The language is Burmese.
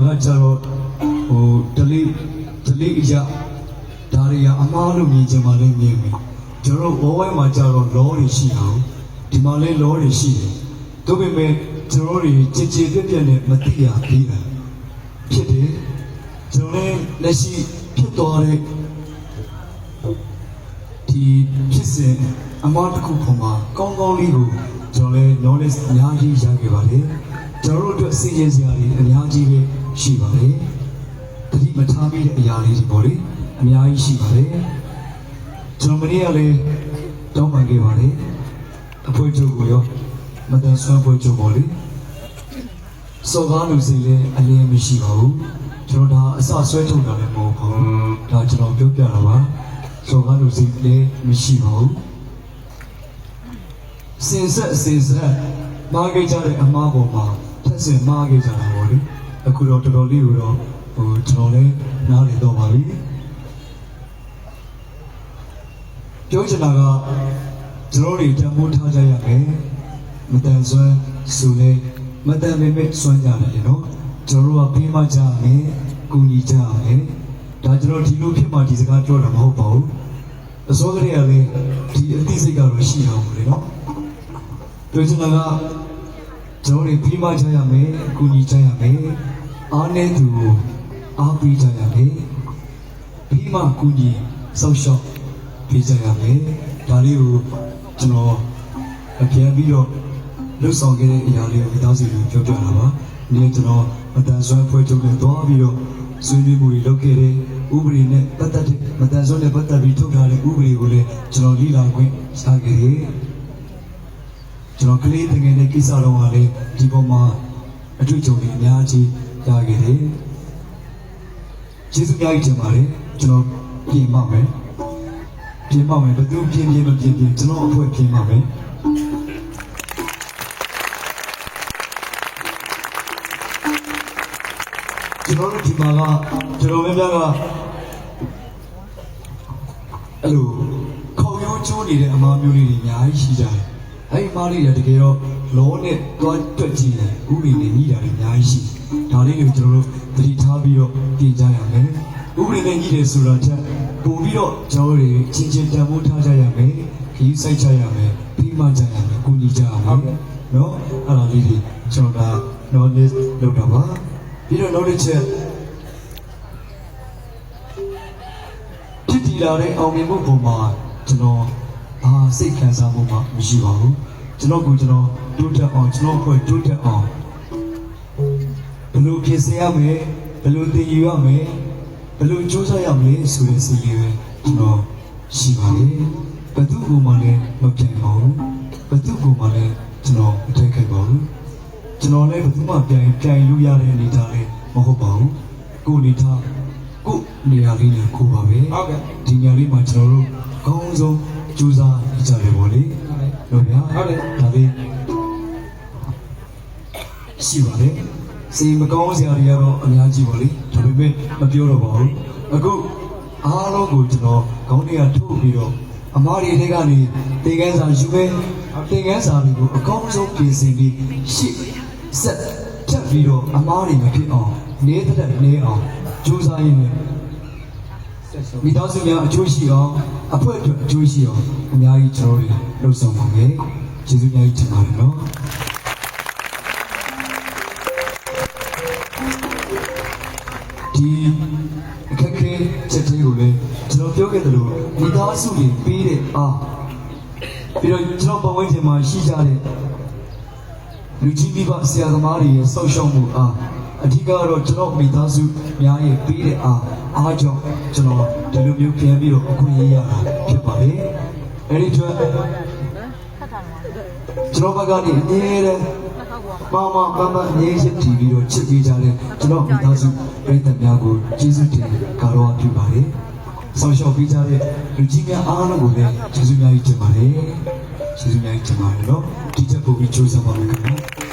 ကကြတော့တလေးအရာဒါရီယာအမားလို့မြင်ချင်မှလည်းမြင်ပြီကျွန်တော်ဘောဝဲမှာကြတော့လောတွေရှိအောင်ဒီမှာလည်းလောတွေရှိတယ်ဒါပေမဲ့ကျွန်တော်တွေကြည်ကြည်ပြည့်ပြည့်နဲ့မသိရသေးတာဖြစ်တယ်ကျွန်တော်လည်းလက်ရှိဖြစ်သွားတဲ့ဒီဖြစ်စဉ်အမားတစ်ခုပေါ်မှာကောင်းကောင်းလေးကိုကျွန်တော်လည်း knowledge အများကြီးရခဲ့ပါတယ်ကျွန်တော်တို့အတွက်စဉ်းကျင်စရာတွေအများကြီးပဲရှိပါတယ်တတိမထားမိတဲ့အရာလေးတွေပေါ့လေအများကြီးရှိပါတယ်ကျွန်တော်မနေ့ကလည်းတောင်းပန်ခဲ့ပါတယ်အဖွဲချုပ်ကိုရောမတန်ဆွမ်းဖွဲချုပ်ပေါ့လေစော်ကားလူစိတ်လည်းအလင်းမရှိပါဘူးကျွန်တော်ဒါအစဆွဲထုတ်တာလည်းမဟုတ်ပါဘူးဒါကျွန်တော်ပြောပြတာပါစော်ကားလူစိတ်လည်းမရှိပါဘူးစင်ဆက်မားခဲ့ကြတဲ့အမားပေါ်မှာထက်စင်မားခဲ့ကြတာပေါ့လေအခုတော့တော်တော်လေးကိုတော့ကျွန်တော်လည်းနားလည်တော့ပါပြီပြောချင်တာကကျွန်တော်တွေတန်ဖိုးထားကြရမယ်မတန်ဆွမ်းဆိုလဲမတန်ပေမဲ့ဆွမ်းကြတယ်နော်ကျွန်တော်တို့ကပေးမကြမယ်ကူညီကြမယ်ဒါကျွန်တော်ဒီလိုဖြစ်မှဒီစကားပြောတာမဟုတ်ပါဘူးအစောကလေးကလည်းဒီအသိစိတ်ကတော့ရှိအောင်လေနော်ပြောချင်တာကကျွန်တော်တွေပေးမကြရမယ်ကူညီကြရမယ်အားနဲ့သူအားပေးကြရမယ်ပြီးမှကူညီဆောက်ရှောက်ပေးကြရမယ်ဒါလေးကိုကျွန်တော်အပြန်ပြီးတော့လှုပ်ဆောင်ခဲ့တဲ့အရာလေးကိုမိသားစုကိုပြောပြတာပါဒီနေ့ကျွန်တော်မတန်ဆွမ်းဖွဲ့ချုပ်နဲ့တွားပြီးတော့ဆွေးနွေးမှုတွေလုပ်ခဲ့တဲ့ဥပဒေနဲ့ပတ်သက်တဲ့မတန်ဆွမ်းနဲ့ပတ်သက်ပြီးထုတ်ထားတဲ့ဥပဒေကိုလည်းကျွန်တော်လေ့လာခွင့်ရခဲ့တယ်ကျွန်တော်ကလေးတငယ်တဲ့ကိစ္စတော့ကလည်းဒီပေါ်မှာအတွေ့အကြုံတွေအများကြီးရခဲ့တယ်ကျေးဇူးများကြီးတင်ပါတယ်ကျွန်တော်ပြင်ပါမယ်ဘယ်သူပြင်မပြင်ကျွန်တော်အဖွဲ့ပြင်ပါမယ်ကျွန်တော်တို့ဒီမှာကကျွန်တော်များကအဲ့လိုခေါင်းရိုးကျိုးနေတဲ့အမားမျိုးလေးတွေအများကြီးရှိကြတယ်အဲ့ဒီမားလေးတွေတကယ်တော့လောနဲ့တွားတွက်ကြည့်တယ်ဥပဒေနဲ့ညီတာတွေအများကြီးရှိဒါလေးကိုကျွန်တော်တို့သတိထားပြီးတော့ပြင်ကြရမယ်ဥပဒေနဲ့ညီတယ်ဆိုတာချက်ပို့ပြီးတော့ကျွန်တော်တို့ချင်းတန်ဖိုးထားကြရမယ်ခီးစိုက်ကြရမယ်ပြီးမှကြရမယ်ကုညီကြရမယ်နော်အဲ့ဒါလေးတွေကျွန်တော်က knowledge လောက်တာပါပြီးတော့ knowledge ချက်ဖြစ်တည်လာတဲ့အောင်မြင်မှုပုံမှာကျွန်တော်စိတ်ခံစားမှုမှမရှိပါဘူးကျွန်တော်တိုးတက်အောင်ကျွန်တော်ဖွဲ့တိုးတက်အောင်ဘယ်လိုဖြစ်စေရမလဲဘယ်လိုတည်ယူရမလဲဘယ်လိုကြိုးစားရမလဲဆိုတဲ့စိတ်လေးပဲကျွန်တော်ရှိပါတယ်ဘယ်သူ့ကိုမှလည်းမပြတ်ပါဘူးဘယ်သူ့ကိုမှလည်းကျွန်တော်မတိုက်ခိုက်ပါဘူးကျွန်တော်လည်းဘယ်သူမှပြိုင်လို့ရတဲ့အနေထားလေးမဟုတ်ပါဘူးကိုယ်အနေထားကိုယ်နေရာလေးနဲ့ကိုယ်ပါပဲဟုတ်ကဲ့ဒီနေရာလေးမှာကျွန်တော်တို့အကောင်းဆုံးကြိုးစားကြတယ်ပေါ့လေဟုတ်ဗျာဟုတ်တယ်ဒါလေးရှိပါတယ်စီမကောင်းစရာတွေကတော့အများကြီးပေါ့လေဒါပေမဲ့မပြောတော့ပါဘူးအခုအားလုံးကိုကျွန်တော်ခေါင်းတွေကထုတ်ပြီးတော့အမားတွေထဲကနေသင်ခန်းစာယူပဲသင်ခန်းစာတွေကိုအကောင်းဆုံးပြင်ဆင်ပြီးရှေ့ဆက်ထပ်ပြီးတော့အမားတွေမဖြစ်အောင်နေတဲ့နေအောင်ကြိုးစားရင်းနဲ့မိသားစုများအကျိုးရှိအောင်အဖွဲ့အတွက်အကျိုးရှိအောင်အများကြီးကျွန်တော်တွေလှုပ်ဆောင်ပါမယ်ကျေးဇူးများကြီးတင်ပါတယ်နော်ဒီအခက်အခဲချက်တွေကိုလည်းကျွန်တော်ပြောခဲ့သလိုမိသားစုတွေပေးတဲ့အားပြီးတော့ကျွန်တော်ပတ်ဝန်းကျင်မှာရှိကြတဲ့လူကြီးမိဘဆရာသမားတွေရဲ့ဆောက်ရှောက်မှုအားအဓိကတော့ကျွန်တော်မိသားစုများရဲ့ပေးတဲ့အားကြောင့်ကျွန်တော်ဒီလိုမျိုးပြန်ပြီးတော့အခွင့်အရေးရတာဖြစ်ပါလေအဲဒီအတွက်ကျွန်တော်ဘက်ကနေအမြဲတမ်းမငြိမ်းချမ်းတည်ပြီးတော့ချစ်ပေးကြတဲ့ကျွန်တော်မိသားစုပြည်သက်များကိုကျေးဇူးတင်ကာရောပြုပါတယ်ဆောင်းလျှောက်ပေးကြတဲ့လူကြီးများအားလုံးကိုလည်းကျေးဇူးများကြီးတင်ပါတယ်ကျေးဇူးများကြီးတင်ပါတယ်နော်ဒီချက်ပို့ပြီးကြိုးစားပါမယ်ခင်ဗျာ